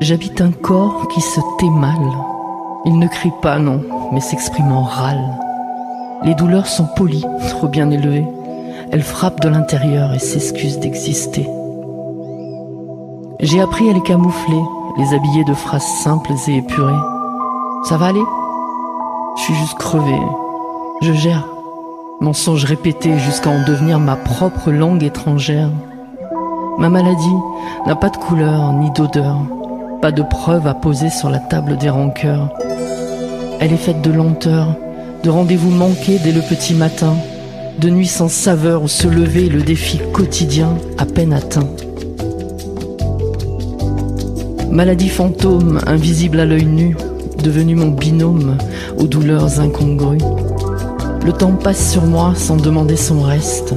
J'habite un corps qui se tait mal. Il ne crie pas, non, mais s'exprime en râle. Les douleurs sont polies, trop bien élevées. Elles frappent de l'intérieur et s'excusent d'exister. J'ai appris à les camoufler, les habiller de phrases simples et épurées. Ça va aller? Je suis juste crevé. Je gère. Mensonges répétés jusqu'à en devenir ma propre langue étrangère. Ma maladie n'a pas de couleur ni d'odeur. Pas de preuve à poser sur la table des rancœurs. Elle est faite de lenteur, de rendez-vous manqués dès le petit matin, de nuits sans saveur où se lever est le défi quotidien à peine atteint. Maladie fantôme, invisible à l'œil nu, devenue mon binôme aux douleurs incongrues. Le temps passe sur moi sans demander son reste.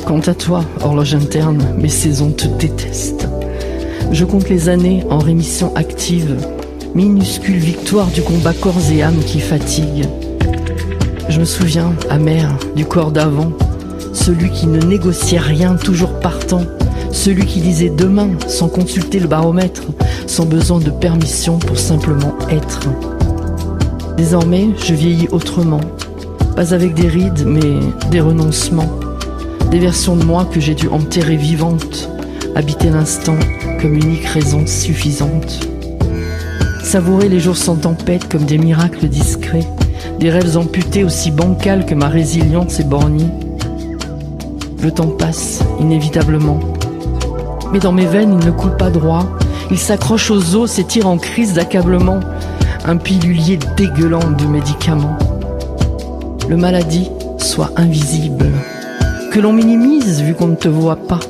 Quant à toi, horloge interne, mes saisons te détestent. Je compte les années en rémission active, minuscule victoire du combat corps et âme qui fatigue. Je me souviens, amer, du corps d'avant, celui qui ne négociait rien, toujours partant, celui qui disait demain sans consulter le baromètre, sans besoin de permission pour simplement être. Désormais, je vieillis autrement, pas avec des rides, mais des renoncements, des versions de moi que j'ai dû enterrer vivantes, habiter l'instant comme unique raison suffisante. Savourer les jours sans tempête comme des miracles discrets, des rêves amputés aussi bancals que ma résilience est bornie. Le temps passe, inévitablement. Mais dans mes veines, il ne coule pas droit. Il s'accroche aux os, s'étire en crise d'accablement. Un pilulier dégueulant de médicaments. Le maladie soit invisible. Que l'on minimise vu qu'on ne te voit pas.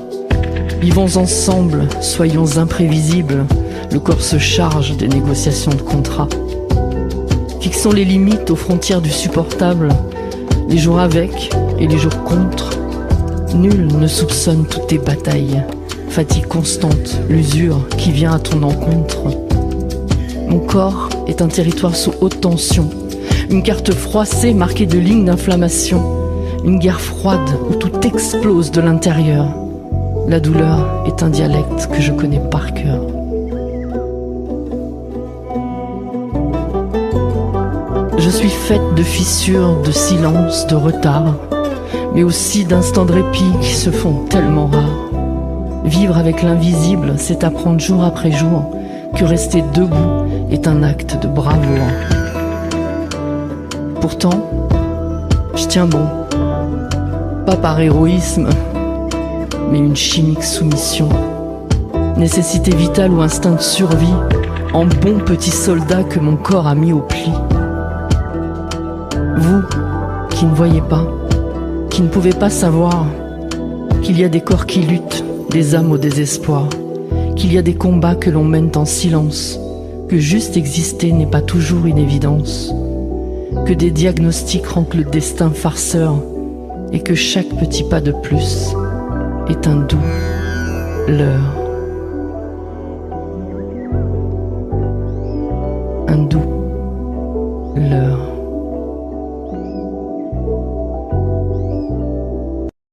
Vivons ensemble, soyons imprévisibles. Le corps se charge des négociations de contrat. Fixons les limites aux frontières du supportable. Les jours avec et les jours contre. Nul ne soupçonne toutes tes batailles. Fatigue constante, l'usure qui vient à ton encontre. Mon corps est un territoire sous haute tension. Une carte froissée marquée de lignes d'inflammation. Une guerre froide où tout explose de l'intérieur. La douleur est un dialecte que je connais par cœur. Je suis faite de fissures, de silence, de retard, mais aussi d'instants de répit qui se font tellement rares. Vivre avec l'invisible, c'est apprendre jour après jour que rester debout est un acte de bravoure. Pourtant, je tiens bon, pas par héroïsme, mais une chimique soumission. Nécessité vitale ou instinct de survie, en bon petit soldat que mon corps a mis au pli. Vous, qui ne voyez pas, qui ne pouvez pas savoir qu'il y a des corps qui luttent, des âmes au désespoir, qu'il y a des combats que l'on mène en silence, que juste exister n'est pas toujours une évidence, que des diagnostics rendent le destin farceur et que chaque petit pas de plus est un doux leurre. Un doux leurre.